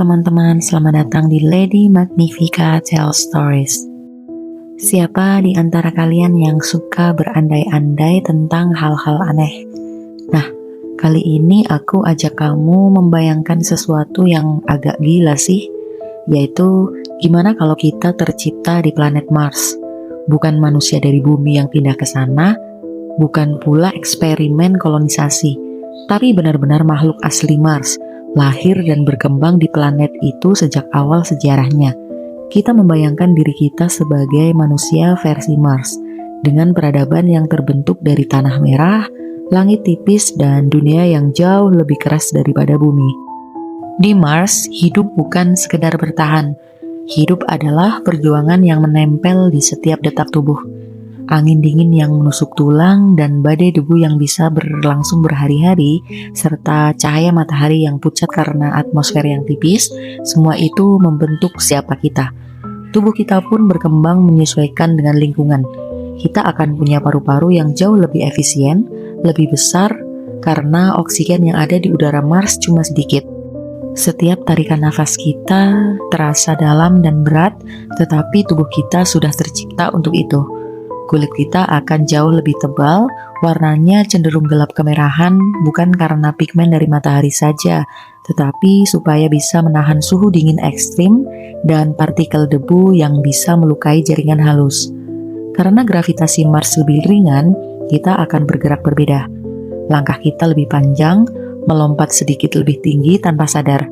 teman-teman, selamat datang di Lady Magnifica Tell Stories. Siapa di antara kalian yang suka berandai-andai tentang hal-hal aneh? Nah, kali ini aku ajak kamu membayangkan sesuatu yang agak gila sih, yaitu gimana kalau kita tercipta di planet Mars. Bukan manusia dari bumi yang pindah ke sana, bukan pula eksperimen kolonisasi, tapi benar-benar makhluk asli Mars, lahir dan berkembang di planet itu sejak awal sejarahnya. Kita membayangkan diri kita sebagai manusia versi Mars, dengan peradaban yang terbentuk dari tanah merah, langit tipis, dan dunia yang jauh lebih keras daripada bumi. Di Mars, hidup bukan sekedar bertahan. Hidup adalah perjuangan yang menempel di setiap detak tubuh. Angin dingin yang menusuk tulang dan badai debu yang bisa berlangsung berhari-hari, serta cahaya matahari yang pucat karena atmosfer yang tipis, semua itu membentuk siapa kita. Tubuh kita pun berkembang menyesuaikan dengan lingkungan. Kita akan punya paru-paru yang jauh lebih efisien, lebih besar, karena oksigen yang ada di udara Mars cuma sedikit. Setiap tarikan nafas kita terasa dalam dan berat, tetapi tubuh kita sudah tercipta untuk itu. Kulit kita akan jauh lebih tebal, warnanya cenderung gelap kemerahan bukan karena pigmen dari matahari saja, tetapi supaya bisa menahan suhu dingin ekstrim dan partikel debu yang bisa melukai jaringan halus. Karena gravitasi Mars lebih ringan, kita akan bergerak berbeda. Langkah kita lebih panjang, melompat sedikit lebih tinggi tanpa sadar.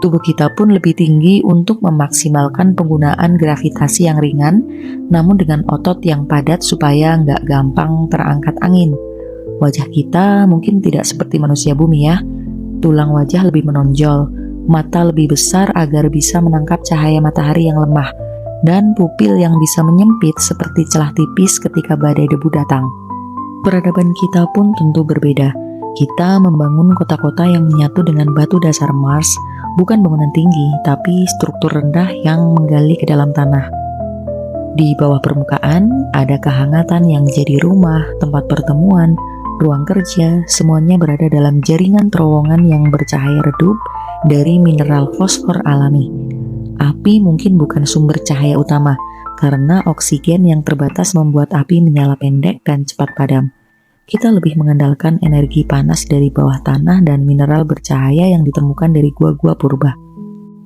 Tubuh kita pun lebih tinggi untuk memaksimalkan penggunaan gravitasi yang ringan, namun dengan otot yang padat supaya nggak gampang terangkat angin. Wajah kita mungkin tidak seperti manusia bumi ya. Tulang wajah lebih menonjol, mata lebih besar agar bisa menangkap cahaya matahari yang lemah, dan pupil yang bisa menyempit seperti celah tipis ketika badai debu datang. Peradaban kita pun tentu berbeda. Kita membangun kota-kota yang menyatu dengan batu dasar Mars, bukan bangunan tinggi, tapi struktur rendah yang menggali ke dalam tanah. Di bawah permukaan, ada kehangatan yang jadi rumah, tempat pertemuan, ruang kerja, semuanya berada dalam jaringan terowongan yang bercahaya redup dari mineral fosfor alami. Api mungkin bukan sumber cahaya utama, karena oksigen yang terbatas membuat api menyala pendek dan cepat padam. Kita lebih mengandalkan energi panas dari bawah tanah dan mineral bercahaya yang ditemukan dari gua-gua purba.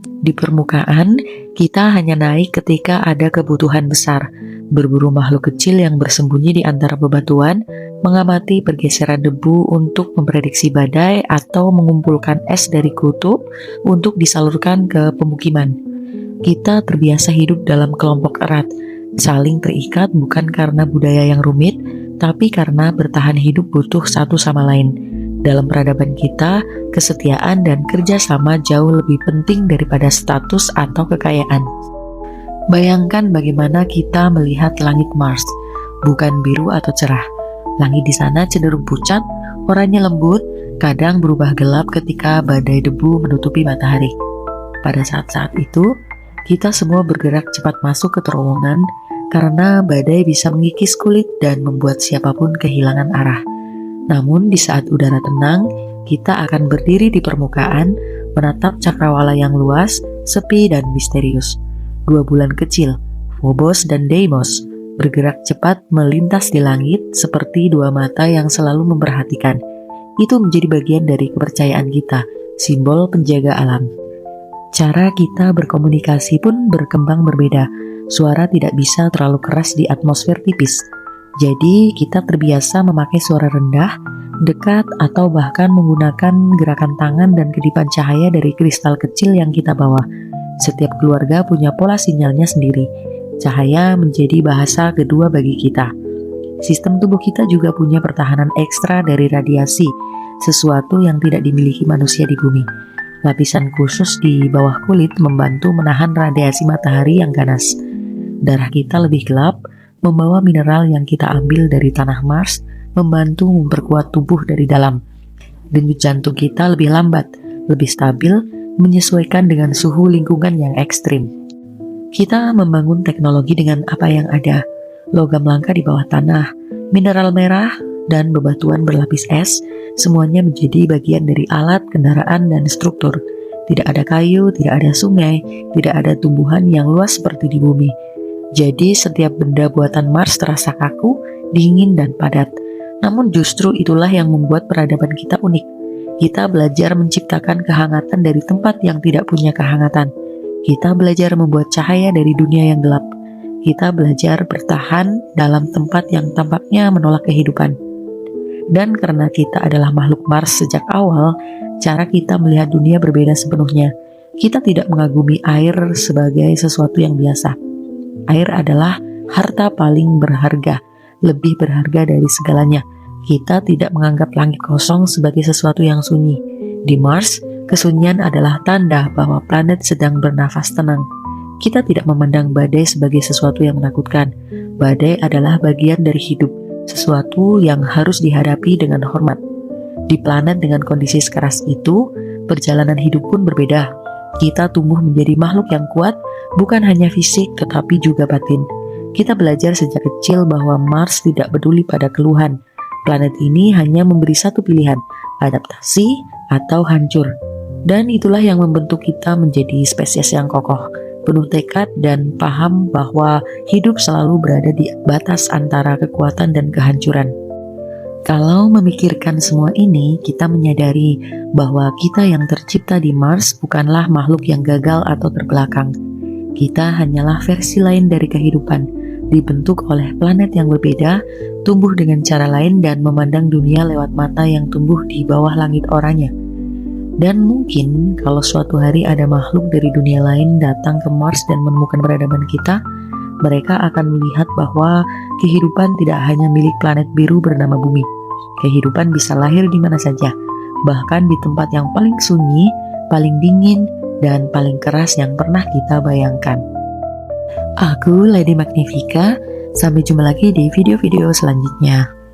Di permukaan, kita hanya naik ketika ada kebutuhan besar, berburu makhluk kecil yang bersembunyi di antara bebatuan, mengamati pergeseran debu untuk memprediksi badai, atau mengumpulkan es dari kutub untuk disalurkan ke pemukiman. Kita terbiasa hidup dalam kelompok erat, saling terikat bukan karena budaya yang rumit, tapi karena bertahan hidup butuh satu sama lain. Dalam peradaban kita, kesetiaan dan kerjasama jauh lebih penting daripada status atau kekayaan. Bayangkan bagaimana kita melihat langit Mars, bukan biru atau cerah. Langit di sana cenderung pucat, warnanya lembut, kadang berubah gelap ketika badai debu menutupi matahari. Pada saat-saat itu, kita semua bergerak cepat masuk ke terowongan, karena badai bisa mengikis kulit dan membuat siapapun kehilangan arah. Namun di saat udara tenang, kita akan berdiri di permukaan, menatap cakrawala yang luas, sepi dan misterius. 2 bulan kecil, Phobos dan Deimos, bergerak cepat melintas di langit seperti 2 mata yang selalu memperhatikan. Itu menjadi bagian dari kepercayaan kita, simbol penjaga alam. Cara kita berkomunikasi pun berkembang berbeda. Suara tidak bisa terlalu keras di atmosfer tipis. Jadi kita terbiasa memakai suara rendah, dekat, atau bahkan menggunakan gerakan tangan dan kedipan cahaya dari kristal kecil yang kita bawa. Setiap keluarga punya pola sinyalnya sendiri. Cahaya menjadi bahasa kedua bagi kita. Sistem tubuh kita juga punya pertahanan ekstra dari radiasi, sesuatu yang tidak dimiliki manusia di bumi. Lapisan khusus di bawah kulit membantu menahan radiasi matahari yang ganas. Darah kita lebih gelap, membawa mineral yang kita ambil dari tanah Mars, membantu memperkuat tubuh dari dalam. Denyut jantung kita lebih lambat, lebih stabil, menyesuaikan dengan suhu lingkungan yang ekstrim. Kita membangun teknologi dengan apa yang ada, logam langka di bawah tanah, mineral merah, dan bebatuan berlapis es, semuanya menjadi bagian dari alat, kendaraan, dan struktur. tidak ada kayu, tidak ada sungai, tidak ada tumbuhan yang luas seperti di bumi. Jadi setiap benda buatan Mars terasa kaku, dingin, dan padat. Namun justru itulah yang membuat peradaban kita unik. Kita belajar menciptakan kehangatan dari tempat yang tidak punya kehangatan. Kita belajar membuat cahaya dari dunia yang gelap. Kita belajar bertahan dalam tempat yang tampaknya menolak kehidupan. Dan karena kita adalah makhluk Mars sejak awal, cara kita melihat dunia berbeda sepenuhnya. Kita tidak mengagumi air sebagai sesuatu yang biasa. Air adalah harta paling berharga, lebih berharga dari segalanya. Kita tidak menganggap langit kosong sebagai sesuatu yang sunyi. Di Mars, kesunyian adalah tanda bahwa planet sedang bernafas tenang. Kita tidak memandang badai sebagai sesuatu yang menakutkan. Badai adalah bagian dari hidup, sesuatu yang harus dihadapi dengan hormat. Di planet dengan kondisi sekeras itu, perjalanan hidup pun berbeda. Kita tumbuh menjadi makhluk yang kuat, bukan hanya fisik tetapi juga batin. Kita belajar sejak kecil bahwa Mars tidak peduli pada keluhan. Planet ini hanya memberi satu pilihan, adaptasi atau hancur. Dan itulah yang membentuk kita menjadi spesies yang kokoh, penuh tekad dan paham bahwa hidup selalu berada di batas antara kekuatan dan kehancuran. Kalau memikirkan semua ini, kita menyadari bahwa kita yang tercipta di Mars bukanlah makhluk yang gagal atau terbelakang. Kita hanyalah versi lain dari kehidupan, dibentuk oleh planet yang berbeda, tumbuh dengan cara lain dan memandang dunia lewat mata yang tumbuh di bawah langit oranye. Dan mungkin kalau suatu hari ada makhluk dari dunia lain datang ke Mars dan menemukan peradaban kita, mereka akan melihat bahwa kehidupan tidak hanya milik planet biru bernama Bumi. Kehidupan bisa lahir di mana saja, bahkan di tempat yang paling sunyi, paling dingin, dan paling keras yang pernah kita bayangkan. Aku Lady Magnifica, sampai jumpa lagi di video-video selanjutnya.